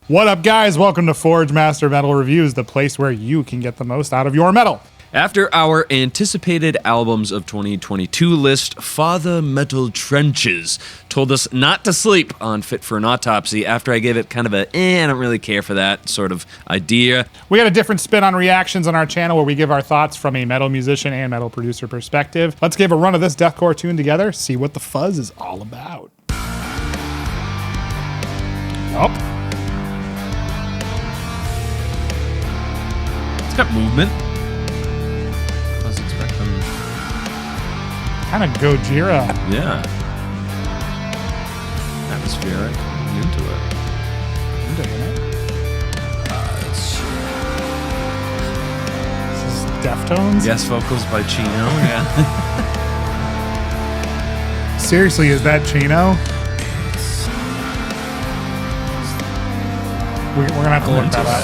What up, guys? Welcome to Forgemaster Metal Reviews, the place where you can get the most out of your metal. After our anticipated albums of 2022 list, Father Metal Trenches told us not to sleep on Fit for an Autopsy after I gave it kind of a, I don't really care for that sort of idea. We got a different spin on reactions on our channel where we give our thoughts from a metal musician and metal producer perspective. Let's give a run of this deathcore tune together, see what the fuzz is all about. Oh. It's got movement. I was expecting... Kind of Gojira. Yeah. Atmospheric. I'm into it. I'm digging it. This is Deftones? Guest vocals by Chino, yeah. Seriously, is that Chino? We're gonna have to look that up.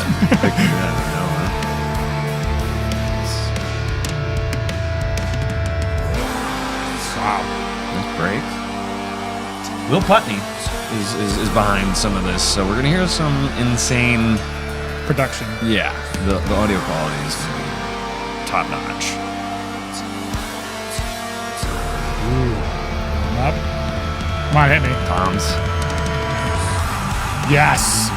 Wow, that's great. Will Putney is behind some of this, so we're gonna hear some insane Production. Yeah, the audio quality is gonna be top notch. Ooh. Up. Come on, hit me. Toms. Yes.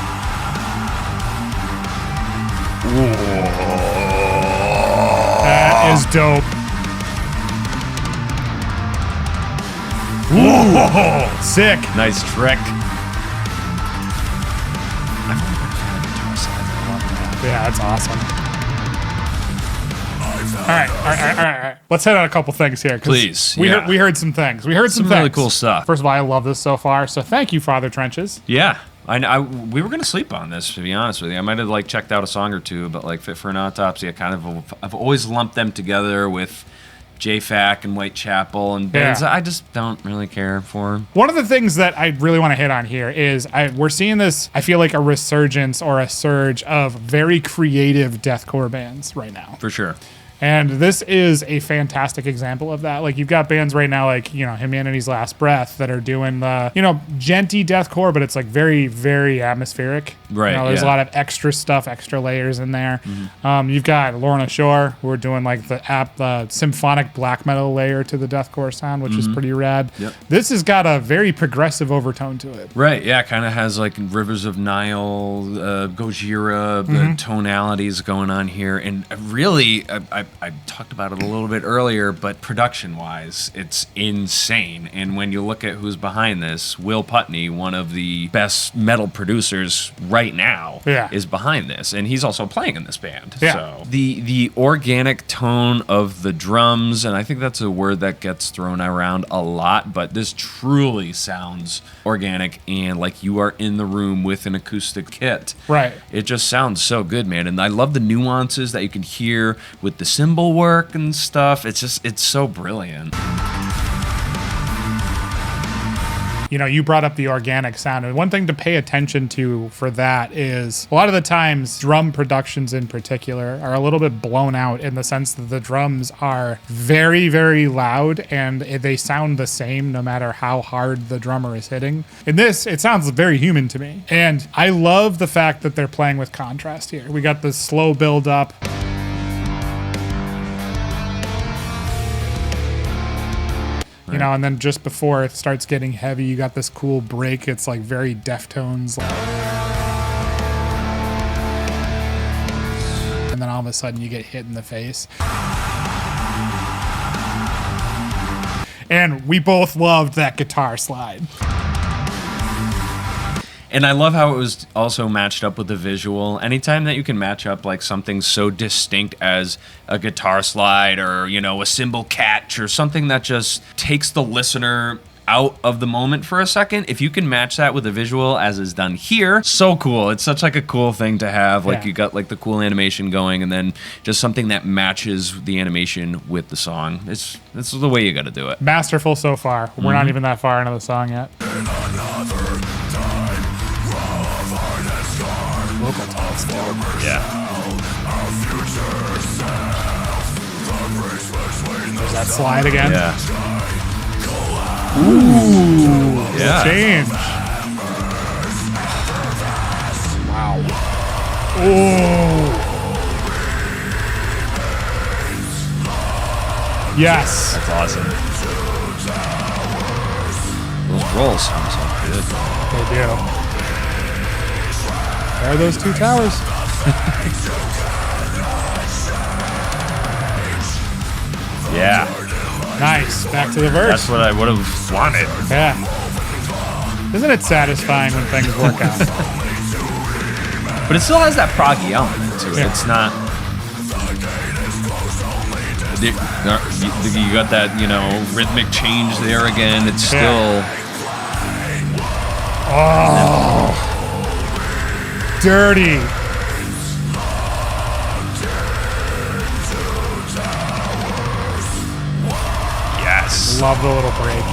That is dope. Ooh, sick. Nice trick. Yeah, that's awesome. All right. Let's hit on a couple things here. Please. We heard some things. We heard some things. Really cool stuff. First of all, I love this so far. So thank you, Father Trenches. Yeah. We were gonna sleep on this, to be honest with you. I might have like checked out a song or two, but like Fit for an Autopsy, I've always lumped them together with JFAC and Whitechapel and bands that I just don't really care for. One of the things that I really want to hit on here is we're seeing this, I feel like a resurgence or a surge of very creative deathcore bands right now. For sure. And this is a fantastic example of that. Like, you've got bands right now like, Humanity's Last Breath that are doing the, genty deathcore, but it's like very, very atmospheric. Right. There's a lot of extra stuff, extra layers in there. Mm-hmm. You've got Lorna Shore, who are doing like the symphonic black metal layer to the deathcore sound, which is pretty rad. Yep. This has got a very progressive overtone to it. Right. Yeah. Kind of has like Rivers of Nile, Gojira, the tonalities going on here. And really, I talked about it a little bit earlier, but production-wise, it's insane. And when you look at who's behind this, Will Putney, one of the best metal producers right now, is behind this. And he's also playing in this band. Yeah. So the organic tone of the drums, and I think that's a word that gets thrown around a lot, but this truly sounds organic and like you are in the room with an acoustic kit. Right. It just sounds so good, man. And I love the nuances that you can hear with the cymbal work and stuff. It's so brilliant. You brought up the organic sound, and one thing to pay attention to for that is a lot of the times drum productions in particular are a little bit blown out in the sense that the drums are very, very loud and they sound the same no matter how hard the drummer is hitting. In this, it sounds very human to me. And I love the fact that they're playing with contrast here. We got this slow build up. And then just before it starts getting heavy, you got this cool break. It's like very Deftones. And then all of a sudden you get hit in the face. And we both loved that guitar slide. And I love how it was also matched up with the visual. Anytime that you can match up like something so distinct as a guitar slide or, a cymbal catch or something that just takes the listener out of the moment for a second, if you can match that with a visual as is done here, so cool. It's such like a cool thing to have. Like you got like the cool animation going and then just something that matches the animation with the song. It's the way you got to do it. Masterful so far. We're not even that far into the song yet. Vocal tones too. Yeah. There's that slide again. Yeah. Ooh. Yeah. Change. Wow. Oh. Yes. That's awesome. Those rolls sound so good. They do. There are those two towers. Yeah. Nice. Back to the verse. That's what I would have wanted. Yeah. Isn't it satisfying when things work out? But it still has that proggy element to it. Yeah. It's not. You got that, you know, rhythmic change there again. It's still. Oh. Dirty. Yes. Love the little break.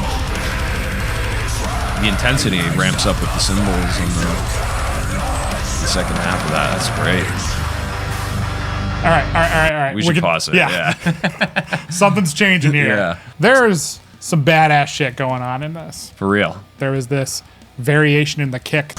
The intensity ramps up with the cymbals in the second half of that. That's great. All right. We should pause it. Yeah. Something's changing here. Yeah. There's some badass shit going on in this. For real. There was this variation in the kick.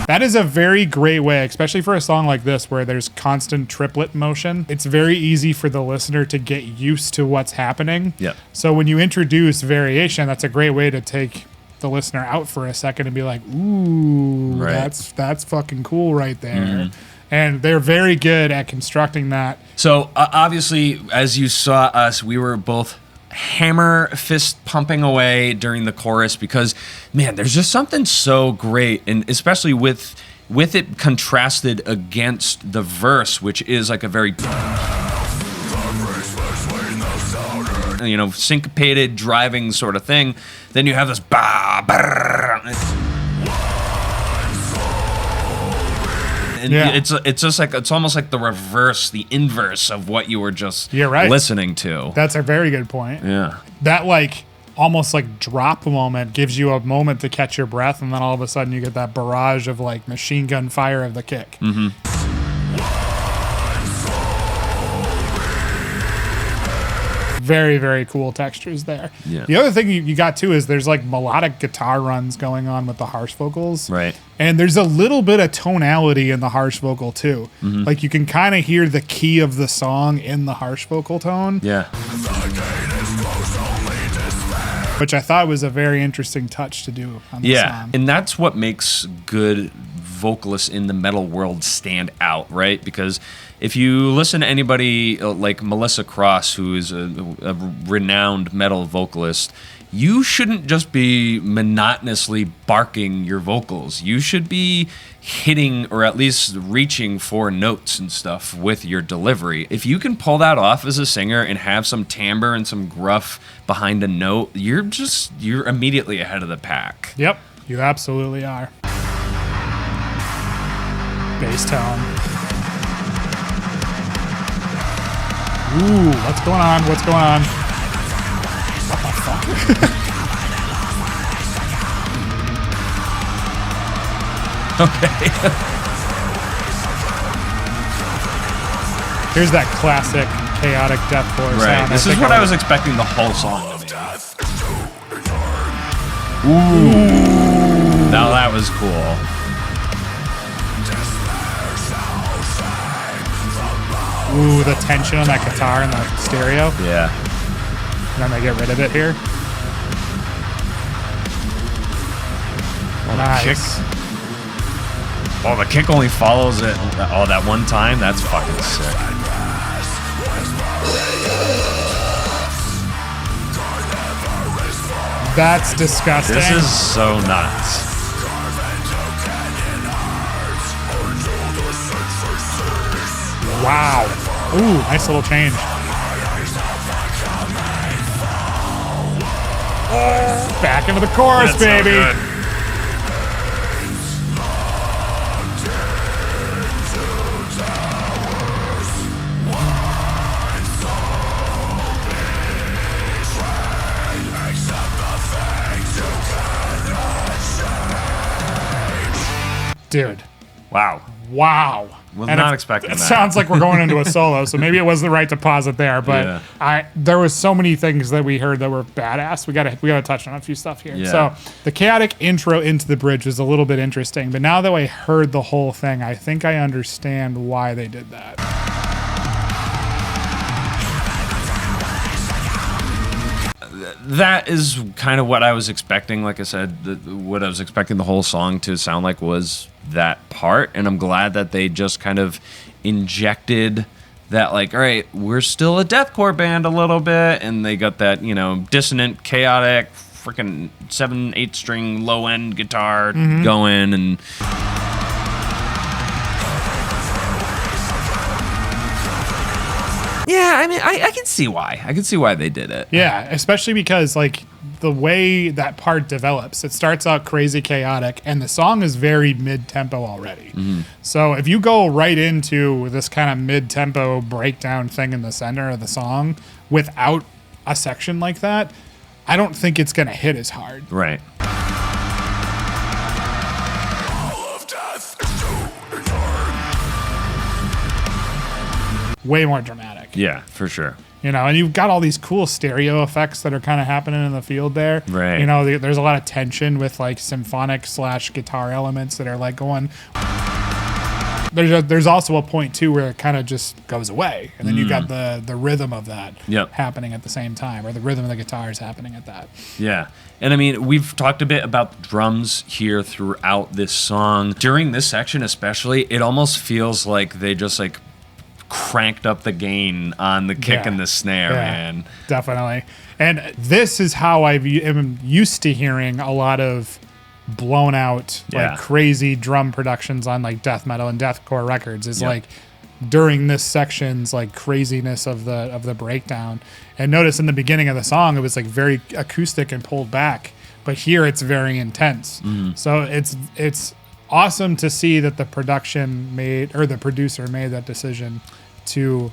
That is a very great way, especially for a song like this where there's constant triplet motion. It's very easy for the listener to get used to what's happening. Yep. So when you introduce variation, that's a great way to take the listener out for a second and be like, ooh, Right. that's fucking cool right there. And they're very good at constructing that. So obviously, as you saw us, we were both hammer fist pumping away during the chorus because, man, there's just something so great, and especially with it contrasted against the verse, which is like a very, you know, syncopated driving sort of thing. Then you have this ba brrr, and Yeah. it's just like, it's almost like the reverse, the inverse of what you were just You're right. listening to. That's a very good point. Yeah. That like almost like drop moment gives you a moment to catch your breath, and then all of a sudden you get that barrage of like machine gun fire of the kick. Very, very cool textures there. Yeah. The other thing you got too is there's like melodic guitar runs going on with the harsh vocals. Right. And there's a little bit of tonality in the harsh vocal too. Like you can kind of hear the key of the song in the harsh vocal tone. Yeah. Which I thought was a very interesting touch to do on the song. And that's what makes good vocalists in the metal world stand out, right? Because if you listen to anybody like Melissa Cross, who is a renowned metal vocalist, you shouldn't just be monotonously barking your vocals. You should be hitting or at least reaching for notes and stuff with your delivery. If you can pull that off as a singer and have some timbre and some gruff behind a note, you're immediately ahead of the pack. Yep, you absolutely are. Bass tone. Ooh, what's going on? What's going on? What the fuck? Okay. Here's that classic chaotic deathcore Right. sound. This is think what I was expecting the whole song to be. Ooh. Now that was cool. Ooh, the tension on that guitar and the stereo. Yeah. And then they get rid of it here. Nice. Kick. Oh, the kick only follows it. Oh, that one time? That's fucking sick. That's disgusting. This is so nuts. Wow. Ooh, nice little change. Back into the chorus, That's baby. so good. Dude, Wow. wow. Was And not expecting it that. sounds like we're going into a solo, so maybe it was the right to pause it there. But there was so many things that we heard that were badass. We gotta touch on a few stuff here. Yeah. So the chaotic intro into the bridge was a little bit interesting, but now that I heard the whole thing, I think I understand why they did that. That is kind of what I was expecting. Like I said, what I was expecting the whole song to sound like was that part, and I'm glad that they just kind of injected that, like, all right, we're still a deathcore band a little bit, and they got that, you know, dissonant, chaotic, freaking 7/8 string low end guitar going, and yeah, I mean, I can see why. I can see why they did it. Yeah, especially because like the way that part develops, it starts out crazy chaotic, and the song is very mid-tempo already. So if you go right into this kind of mid-tempo breakdown thing in the center of the song without a section like that, I don't think it's going to hit as hard. Right. Way more dramatic. Yeah, for sure. You know, and you've got all these cool stereo effects that are kind of happening in the field there. Right. You know, there's a lot of tension with like symphonic / guitar elements that are like going. There's also a point too where it kind of just goes away, and then you got the rhythm of that happening at the same time, or the rhythm of the guitars happening at that. Yeah. And I mean, we've talked a bit about drums here throughout this song. During this section especially, it almost feels like they just like cranked up the gain on the kick and the snare, man. Definitely. And this is how I am used to hearing a lot of blown out, like crazy drum productions on like death metal and deathcore records, is like during this section's like craziness of the breakdown. And notice in the beginning of the song, it was like very acoustic and pulled back, but here it's very intense. So it's awesome to see that the production made, or the producer made that decision to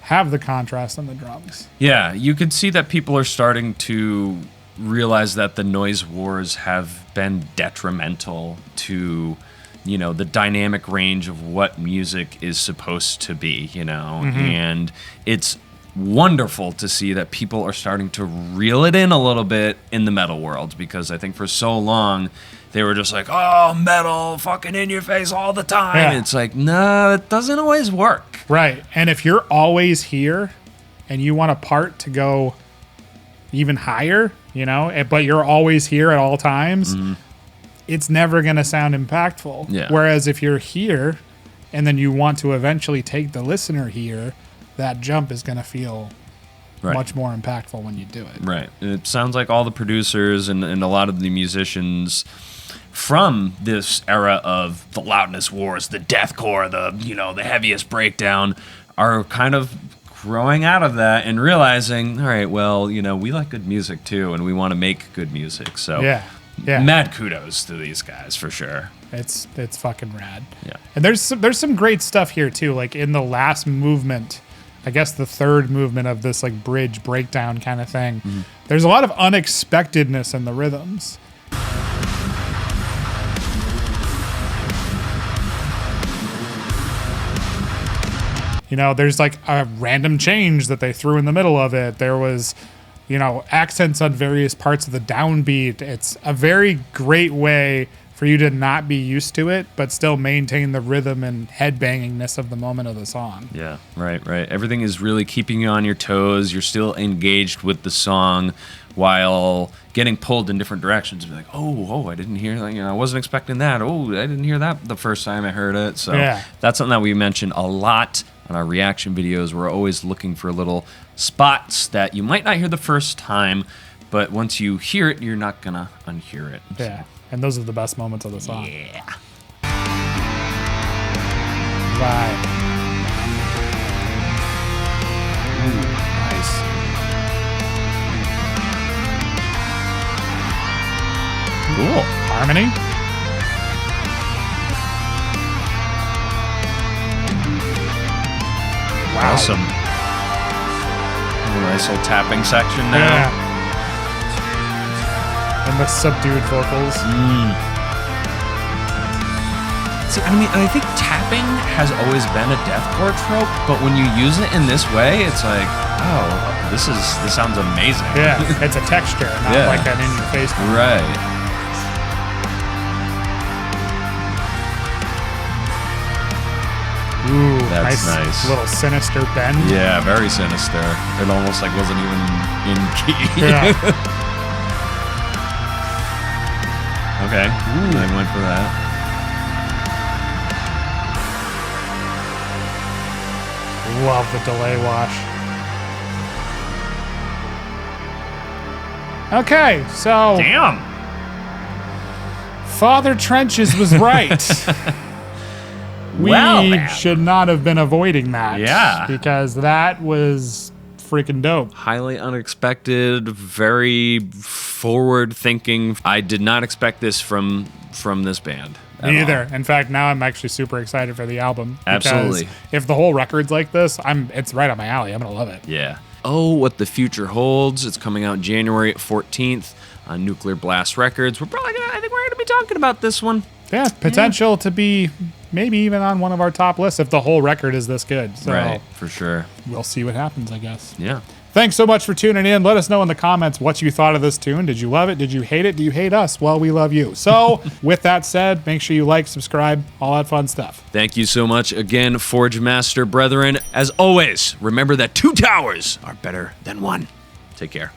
have the contrast on the drums. Yeah, you could see that people are starting to realize that the noise wars have been detrimental to, you know, the dynamic range of what music is supposed to be, you know, and it's wonderful to see that people are starting to reel it in a little bit in the metal world, because I think for so long they were just like, oh, metal fucking in your face all the time. Yeah. It's like, no, it doesn't always work. Right. And if you're always here and you want a part to go even higher, you know, but you're always here at all times, it's never going to sound impactful. Yeah. Whereas if you're here and then you want to eventually take the listener here, that jump is going to feel much more impactful when you do it. Right. It sounds like all the producers and a lot of the musicians from this era of the loudness wars, the deathcore, the heaviest breakdown, are kind of growing out of that and realizing, all right, well, you know, we like good music too, and we want to make good music. So mad kudos to these guys for sure. It's fucking rad. Yeah. And there's some great stuff here too. Like in the last movement, I guess the third movement of this like bridge breakdown kind of thing, there's a lot of unexpectedness in the rhythms. You know, there's like a random change that they threw in the middle of it. There was, you know, accents on various parts of the downbeat. It's a very great way for you to not be used to it, but still maintain the rhythm and headbangingness of the moment of the song. Yeah, right. Everything is really keeping you on your toes. You're still engaged with the song while getting pulled in different directions. Be like, oh, I didn't hear that. You know, I wasn't expecting that. Oh, I didn't hear that the first time I heard it. So that's something that we mention a lot on our reaction videos. We're always looking for little spots that you might not hear the first time, but once you hear it, you're not gonna unhear it. Yeah. And those are the best moments of the song. Yeah. Right. Ooh, nice. Cool. Harmony. Wow. Awesome. A nice little tapping section now. Yeah. And the subdued vocals. See, I mean, I think tapping has always been a deathcore trope, but when you use it in this way, it's like, oh, this sounds amazing. Yeah, it's a texture, not like an in-your-face one. Right. Ooh, That's nice. Little sinister bend. Yeah, very sinister. It almost like wasn't even in key. Yeah. Okay. Ooh. I went for that. Love the delay wash. Okay, so Damn. Father Trenches was right. We Well, man. should not have been avoiding that. Yeah. Because that was freaking dope. Highly unexpected, very forward thinking. I did not expect this from this band. Me either. In fact, now I'm actually super excited for the album. Absolutely. Because if the whole record's like this, it's right up my alley. I'm gonna love it. Yeah. Oh, What the Future Holds. It's coming out January 14th on Nuclear Blast Records. I think we're gonna be talking about this one. Yeah, potential to be maybe even on one of our top lists if the whole record is this good. So Right, for sure. we'll see what happens, I guess. Yeah. Thanks so much for tuning in. Let us know in the comments what you thought of this tune. Did you love it? Did you hate it? Do you hate us? Well, we love you. So with that said, make sure you like, subscribe, all that fun stuff. Thank you so much again, Forgemaster brethren. As always, remember that 2 towers are better than 1. Take care.